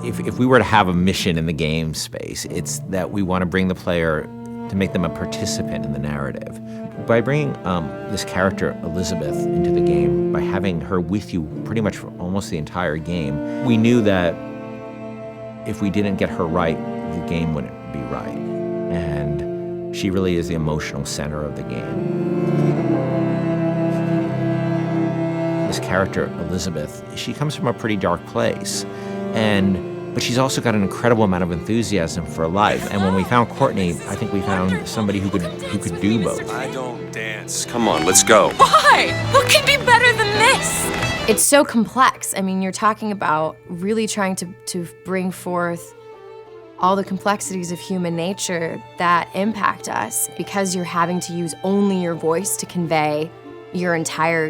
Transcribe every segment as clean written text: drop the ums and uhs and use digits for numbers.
if we were to have a mission in the game space, it's that we want to bring the player to make them a participant in the narrative. By bringing this character, Elizabeth, into the game, by having her with you pretty much for almost the entire game, we knew that if we didn't get her right, the game wouldn't be right. And she really is the emotional center of the game. This character, Elizabeth, she comes from a pretty dark place. But she's also got an incredible amount of enthusiasm for life. And when we found Courtney, I think we found somebody who could do both. I don't dance. Come on, let's go. Why? What could be better than this? It's so complex. I mean, you're talking about really trying to bring forth all the complexities of human nature that impact us because you're having to use only your voice to convey your entire,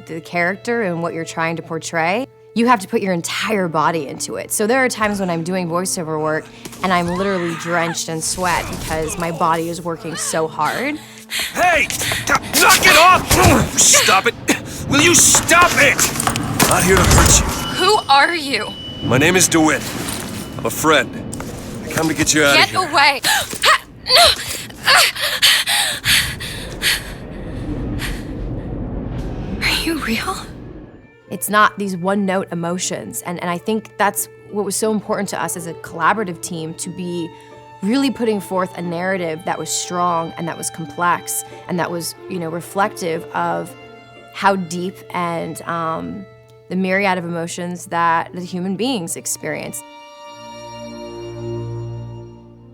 the character and what you're trying to portray. You have to put your entire body into it. So there are times when I'm doing voiceover work and I'm literally drenched in sweat because my body is working so hard. Hey! Knock it off! Stop it! Will you stop it? I'm not here to hurt you. Who are you? My name is DeWitt. I'm a friend. I come to get you out of here. Get away! Are you real? It's not these one-note emotions, and I think that's what was so important to us as a collaborative team, to be really putting forth a narrative that was strong and that was complex and that was, reflective of how deep and the myriad of emotions that the human beings experience.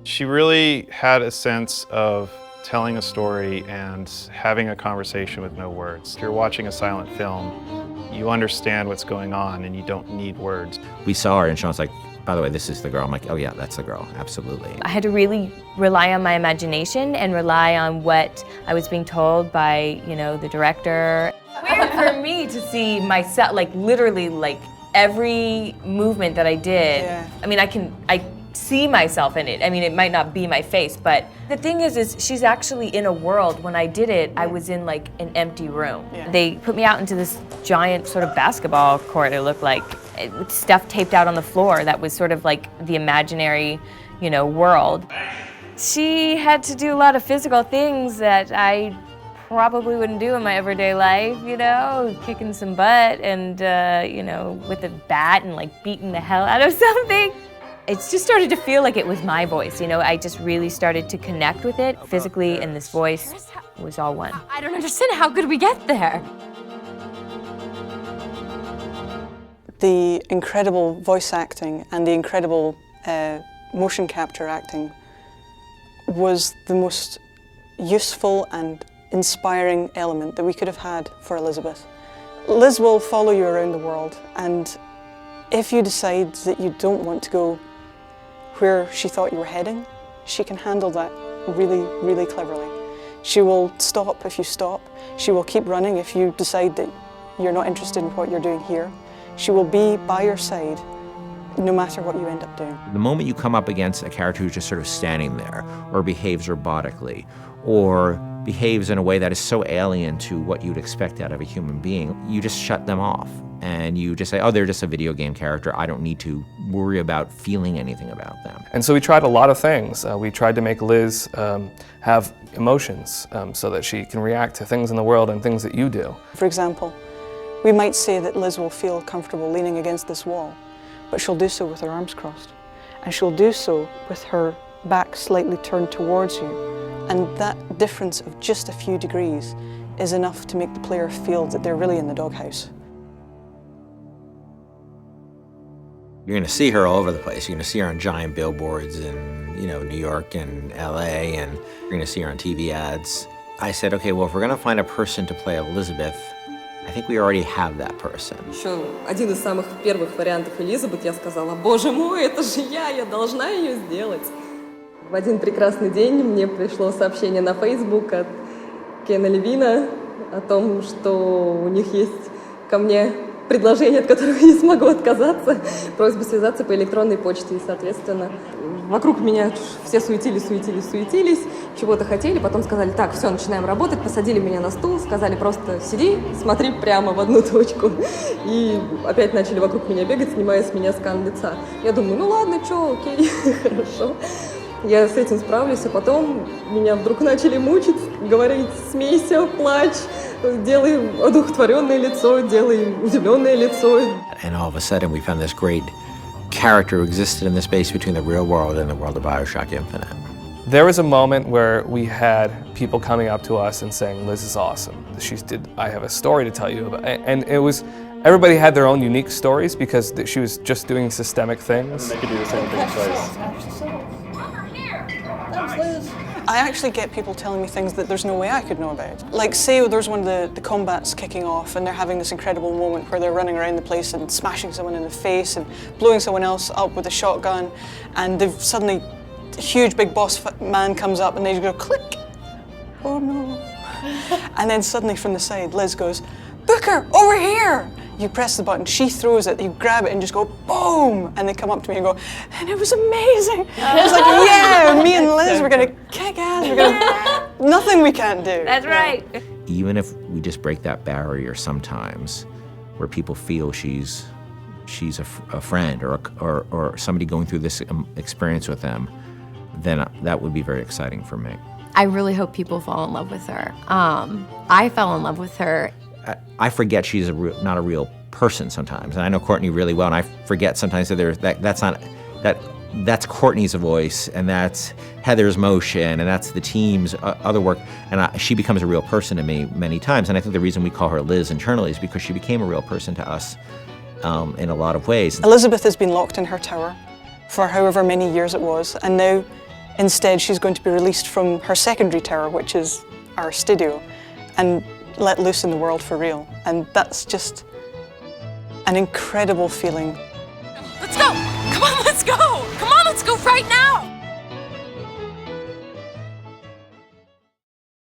She really had a sense of telling a story and having a conversation with no words. If you're watching a silent film, you understand what's going on and you don't need words. We saw her and Sean's like, by the way, this is the girl. I'm like, oh yeah, that's the girl, absolutely. I had to really rely on my imagination and rely on what I was being told by, the director. Weird for me to see myself, literally, every movement that I did. Yeah. I mean, I see myself in it. I mean, it might not be my face, but the thing is she's actually in a world. When I did it, I was in an empty room. Yeah. They put me out into this giant sort of basketball court, it looked like, with stuff taped out on the floor that was sort of the imaginary, world. She had to do a lot of physical things that I probably wouldn't do in my everyday life, kicking some butt and, with a bat and beating the hell out of something. It just started to feel like it was my voice, I just really started to connect with it physically, and this voice was all one. I don't understand, how could we get there? The incredible voice acting and the incredible motion capture acting was the most useful and inspiring element that we could have had for Elizabeth. Liz will follow you around the world, and if you decide that you don't want to go where she thought you were heading, she can handle that really, really cleverly. She will stop if you stop. She will keep running if you decide that you're not interested in what you're doing here. She will be by your side no matter what you end up doing. The moment you come up against a character who's just sort of standing there, or behaves robotically, or behaves in a way that is so alien to what you'd expect out of a human being, you just shut them off. And you just say, oh, they're just a video game character. I don't need to worry about feeling anything about them. And so we tried a lot of things. We tried to make Liz have emotions so that she can react to things in the world and things that you do. For example, we might say that Liz will feel comfortable leaning against this wall, but she'll do so with her arms crossed. And she'll do so with her back slightly turned towards you. And that difference of just a few degrees is enough to make the player feel that they're really in the doghouse. You're gonna see her all over the place. You're gonna see her on giant billboards in, New York and LA, and you're gonna see her on TV ads. I said, okay, well, if we're gonna find a person to play Elizabeth, I think we already have that person. Еще один из самых первых вариантов Элизабет, я сказала, боже мой, это же я должна ее сделать. В один прекрасный день мне пришло сообщение на Facebook от Кена Левина о том, что у них есть ко мне предложение, от которого я не смогу отказаться, просьба связаться по электронной почте. И, соответственно, вокруг меня все суетились, чего-то хотели, потом сказали, так, все, начинаем работать, посадили меня на стул, сказали просто сиди, смотри прямо в одну точку. И опять начали вокруг меня бегать, снимая с меня скан лица. Я думаю, ну ладно, что, окей, хорошо. Я с этим справлюсь, а потом меня вдруг начали мучить, говорить, смейся, плачь, делай одухотворенное лицо, делай удивленное лицо. And all of a sudden we found this great character who existed in the space between the real world and the world of Bioshock Infinite. There was a moment where we had people coming up to us and saying, Liz is awesome. I have a story to tell you about. And it was, everybody had their own unique stories because she was just doing systemic things. They could do the same thing twice. I actually get people telling me things that there's no way I could know about. Like, say there's one of the combats kicking off and they're having this incredible moment where they're running around the place and smashing someone in the face and blowing someone else up with a shotgun, and they've suddenly, a huge big boss man comes up and they go click. Oh no. And then suddenly from the side, Liz goes, Booker, over here! You press the button, she throws it, you grab it and just go boom! And they come up to me and go, and it was amazing! I was like, yeah, me and Liz, we're gonna kick ass, nothing we can't do. That's right. Even if we just break that barrier sometimes, where people feel she's a friend or somebody going through this experience with them, then that would be very exciting for me. I really hope people fall in love with her. I fell in love with her. I forget she's not a real person sometimes, and I know Courtney really well, and I forget sometimes that that's Courtney's voice, and that's Heather's motion, and that's the team's other work, and she becomes a real person to me many times, and I think the reason we call her Liz internally is because she became a real person to us in a lot of ways. Elizabeth has been locked in her tower for however many years it was, and now instead she's going to be released from her secondary tower, which is our studio, and let loose in the world for real. And that's just an incredible feeling. Let's go! Come on, let's go! Come on, let's go right now!